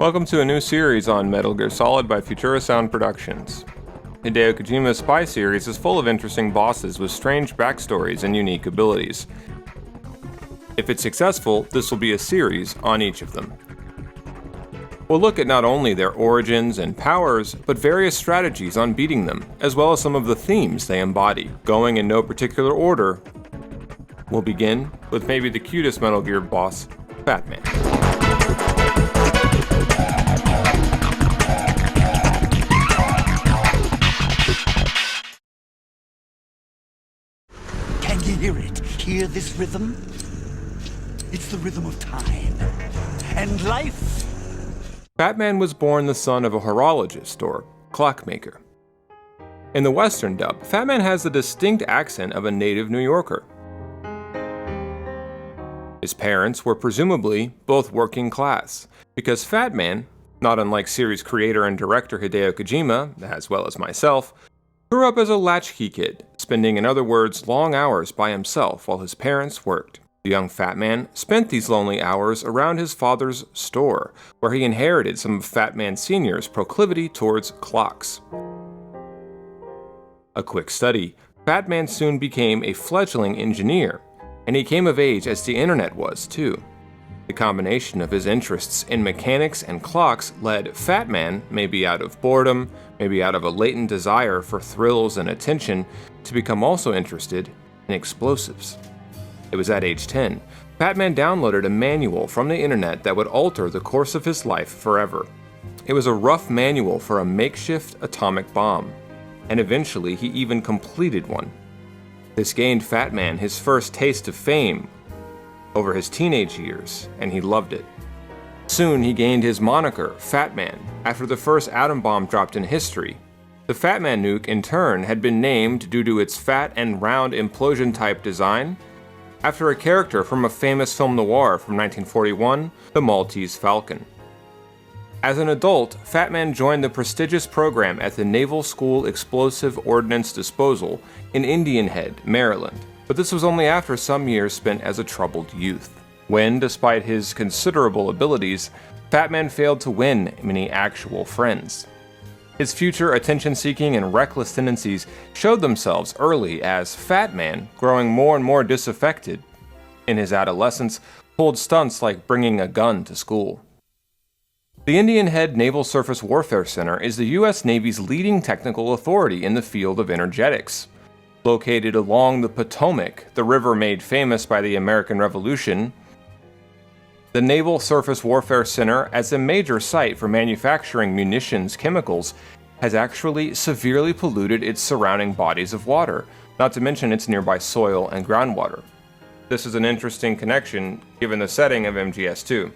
Welcome to a new series on Metal Gear Solid by Futura Sound Productions. Hideo Kojima's Spy series is full of interesting bosses with strange backstories and unique abilities. If it's successful, this will be a series on each of them. We'll look at not only their origins and powers, but various strategies on beating them, as well as some of the themes they embody. Going in no particular order, we'll begin with maybe the cutest Metal Gear boss, Fatman. Can you hear it? Hear this rhythm? It's the rhythm of time and life. Fatman was born the son of a horologist, or clockmaker. In the Western dub, Fatman has the distinct accent of a native New Yorker. His parents were presumably both working class, because Fatman, not unlike series creator and director Hideo Kojima, as well as myself, grew up as a latchkey kid, spending, in other words, long hours by himself while his parents worked. The young Fatman spent these lonely hours around his father's store, where he inherited some of Fatman Sr.'s proclivity towards clocks. A quick study, Fatman soon became a fledgling engineer, and he came of age as the internet was too. The combination of his interests in mechanics and clocks led Fatman, maybe out of boredom, maybe out of a latent desire for thrills and attention, to become also interested in explosives. It was at age 10, Fatman downloaded a manual from the internet that would alter the course of his life forever. It was a rough manual for a makeshift atomic bomb, and eventually he even completed one. This gained Fatman his first taste of fame over his teenage years, and he loved it. Soon he gained his moniker, Fatman, after the first atom bomb dropped in history. The Fatman nuke, in turn, had been named due to its fat and round implosion-type design, after a character from a famous film noir from 1941, The Maltese Falcon. As an adult, Fatman joined the prestigious program at the Naval School Explosive Ordnance Disposal in Indian Head, Maryland, but this was only after some years spent as a troubled youth, when, despite his considerable abilities, Fatman failed to win many actual friends. His future attention-seeking and reckless tendencies showed themselves early as Fatman, growing more and more disaffected, in his adolescence, pulled stunts like bringing a gun to school. The Indian Head Naval Surface Warfare Center is the U.S. Navy's leading technical authority in the field of energetics. Located along the Potomac, the river made famous by the American Revolution, the Naval Surface Warfare Center, as a major site for manufacturing munitions chemicals, has actually severely polluted its surrounding bodies of water, not to mention its nearby soil and groundwater. This is an interesting connection given the setting of MGS2.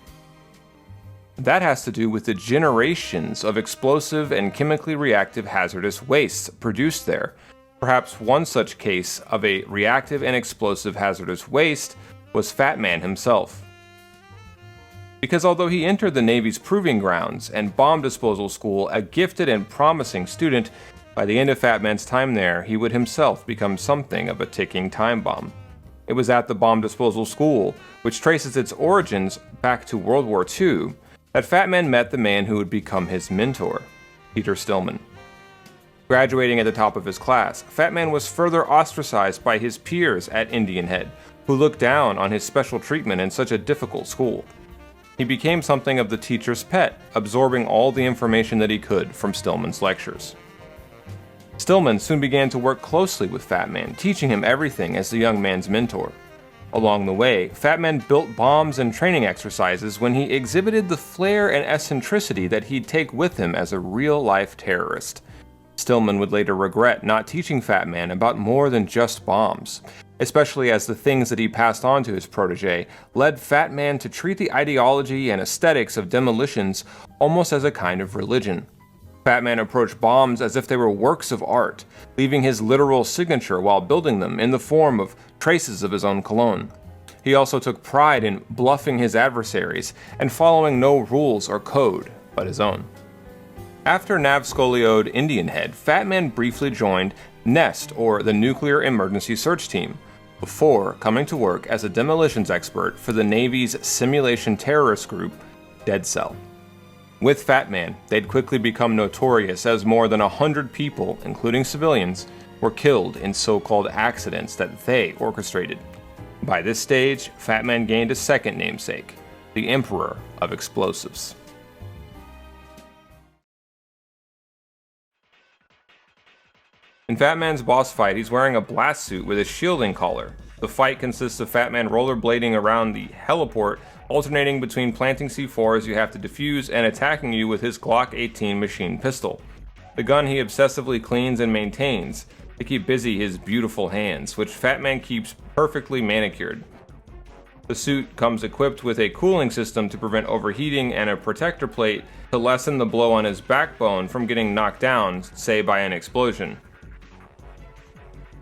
That has to do with the generations of explosive and chemically reactive hazardous wastes produced there. Perhaps one such case of a reactive and explosive hazardous waste was Fatman himself. Because although he entered the Navy's proving grounds and bomb disposal school a gifted and promising student, by the end of Fatman's time there, he would himself become something of a ticking time bomb. It was at the bomb disposal school, which traces its origins back to World War II, that Fatman met the man who would become his mentor, Peter Stillman. Graduating at the top of his class, Fatman was further ostracized by his peers at Indian Head, who looked down on his special treatment in such a difficult school. He became something of the teacher's pet, absorbing all the information that he could from Stillman's lectures. Stillman soon began to work closely with Fatman, teaching him everything as the young man's mentor. Along the way, Fatman built bombs and training exercises when he exhibited the flair and eccentricity that he'd take with him as a real-life terrorist. Stillman would later regret not teaching Fatman about more than just bombs, especially as the things that he passed on to his protege led Fatman to treat the ideology and aesthetics of demolitions almost as a kind of religion. Fatman approached bombs as if they were works of art, leaving his literal signature while building them in the form of traces of his own cologne. He also took pride in bluffing his adversaries and following no rules or code but his own. After Nav-scolioed Indian Head, Fatman briefly joined NEST, or the Nuclear Emergency Search Team, before coming to work as a demolitions expert for the Navy's simulation terrorist group, Dead Cell. With Fatman, they'd quickly become notorious as more than 100 people, including civilians, were killed in so-called accidents that they orchestrated. By this stage, Fatman gained a second namesake, the Emperor of Explosives. In Fatman's boss fight, he's wearing a blast suit with a shielding collar. The fight consists of Fatman rollerblading around the heliport, alternating between planting C4s you have to defuse and attacking you with his Glock 18 machine pistol. The gun he obsessively cleans and maintains to keep busy his beautiful hands, which Fatman keeps perfectly manicured. The suit comes equipped with a cooling system to prevent overheating and a protector plate to lessen the blow on his backbone from getting knocked down, say by an explosion.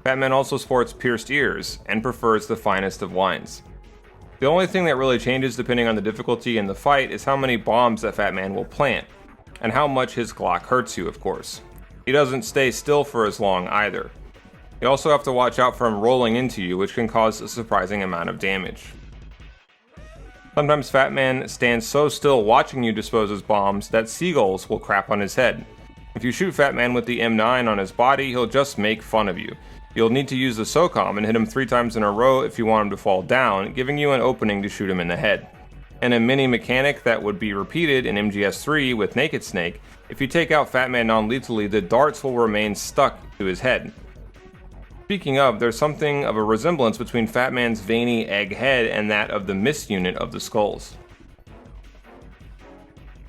Fatman also sports pierced ears and prefers the finest of wines. The only thing that really changes depending on the difficulty in the fight is how many bombs that Fatman will plant, and how much his Glock hurts you, of course. He doesn't stay still for as long either. You also have to watch out for him rolling into you, which can cause a surprising amount of damage. Sometimes Fatman stands so still watching you dispose his bombs that seagulls will crap on his head. If you shoot Fatman with the M9 on his body, he'll just make fun of you. You'll need to use the SOCOM and hit him 3 times in a row if you want him to fall down, giving you an opening to shoot him in the head. And a mini mechanic that would be repeated in MGS3 with Naked Snake, if you take out Fatman non-lethally, the darts will remain stuck to his head. Speaking of, there's something of a resemblance between Fatman's veiny egg head and that of the MIST unit of the skulls.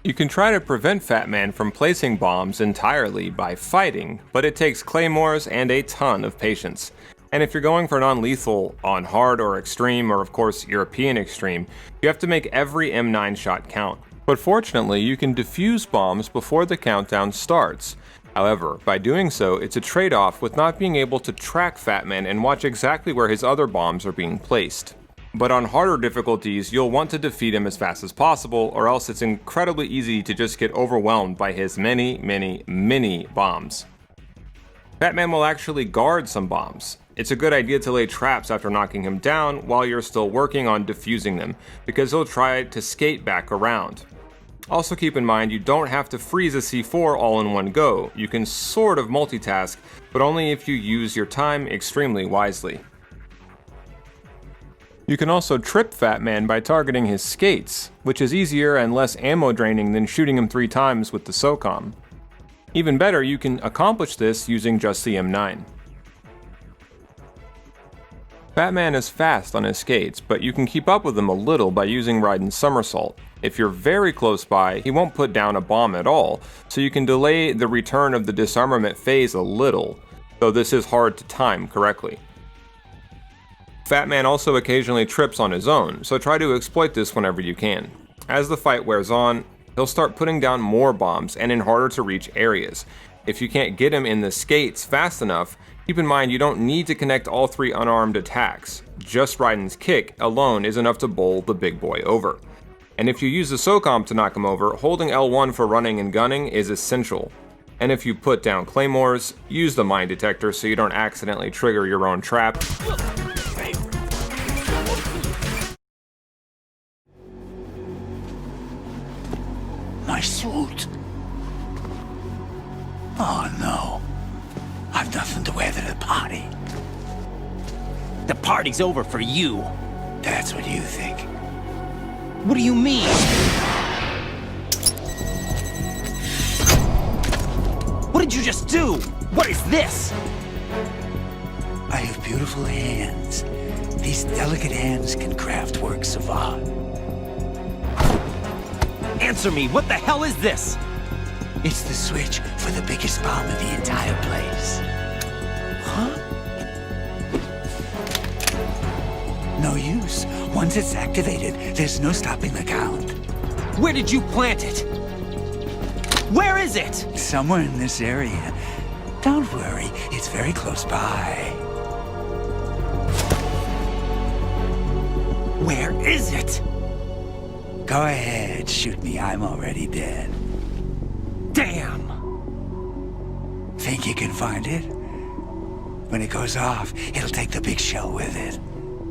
You can try to prevent Fatman from placing bombs entirely by fighting, but it takes claymores and a ton of patience. And if you're going for non-lethal on hard or extreme, or of course European extreme, you have to make every M9 shot count. But fortunately, you can defuse bombs before the countdown starts. However, by doing so, it's a trade-off with not being able to track Fatman and watch exactly where his other bombs are being placed. But on harder difficulties, you'll want to defeat him as fast as possible, or else it's incredibly easy to just get overwhelmed by his many bombs. Fatman will actually guard some bombs. It's a good idea to lay traps after knocking him down while you're still working on defusing them, because he'll try to skate back around. Also keep in mind you don't have to freeze a C4 all in one go. You can sort of multitask, but only if you use your time extremely wisely. You can also trip Fatman by targeting his skates, which is easier and less ammo draining than shooting him 3 times with the SOCOM. Even better, you can accomplish this using just the M9. Fatman is fast on his skates, but you can keep up with him a little by using Raiden's somersault. If you're very close by, he won't put down a bomb at all, so you can delay the return of the disarmament phase a little, though this is hard to time correctly. Fatman also occasionally trips on his own, so try to exploit this whenever you can. As the fight wears on, he'll start putting down more bombs and in harder to reach areas. If you can't get him in the skates fast enough, keep in mind you don't need to connect all 3 unarmed attacks. Just Raiden's kick alone is enough to bowl the big boy over. And if you use the SOCOM to knock him over, holding L1 for running and gunning is essential. And if you put down claymores, use the mine detector so you don't accidentally trigger your own trap. My suit. Oh no. I've nothing to wear to the party. The party's over for you. That's what you think. What do you mean? What did you just do? What is this? I have beautiful hands. These delicate hands can craft works of art. Answer me, what the hell is this? It's the switch for the biggest bomb in the entire place. Huh? No use. Once it's activated, there's no stopping the count. Where did you plant it? Where is it? Somewhere in this area. Don't worry, it's very close by. Where is it? Go ahead, shoot me, I'm already dead. Damn! Think you can find it? When it goes off, it'll take the big shell with it.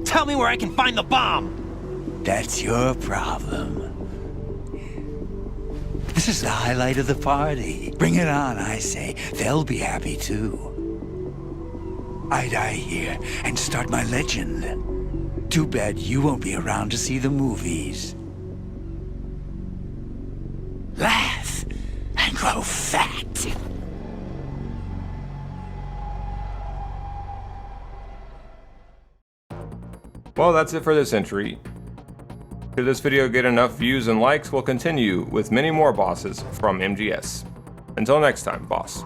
Tell me where I can find the bomb! That's your problem. This is the highlight of the party. Bring it on, I say. They'll be happy too. I die here and start my legend. Too bad you won't be around to see the movies. Laugh and grow fat. Well, that's it for this entry. Should this video get enough views and likes, we'll continue with many more bosses from MGS. Until next time, boss.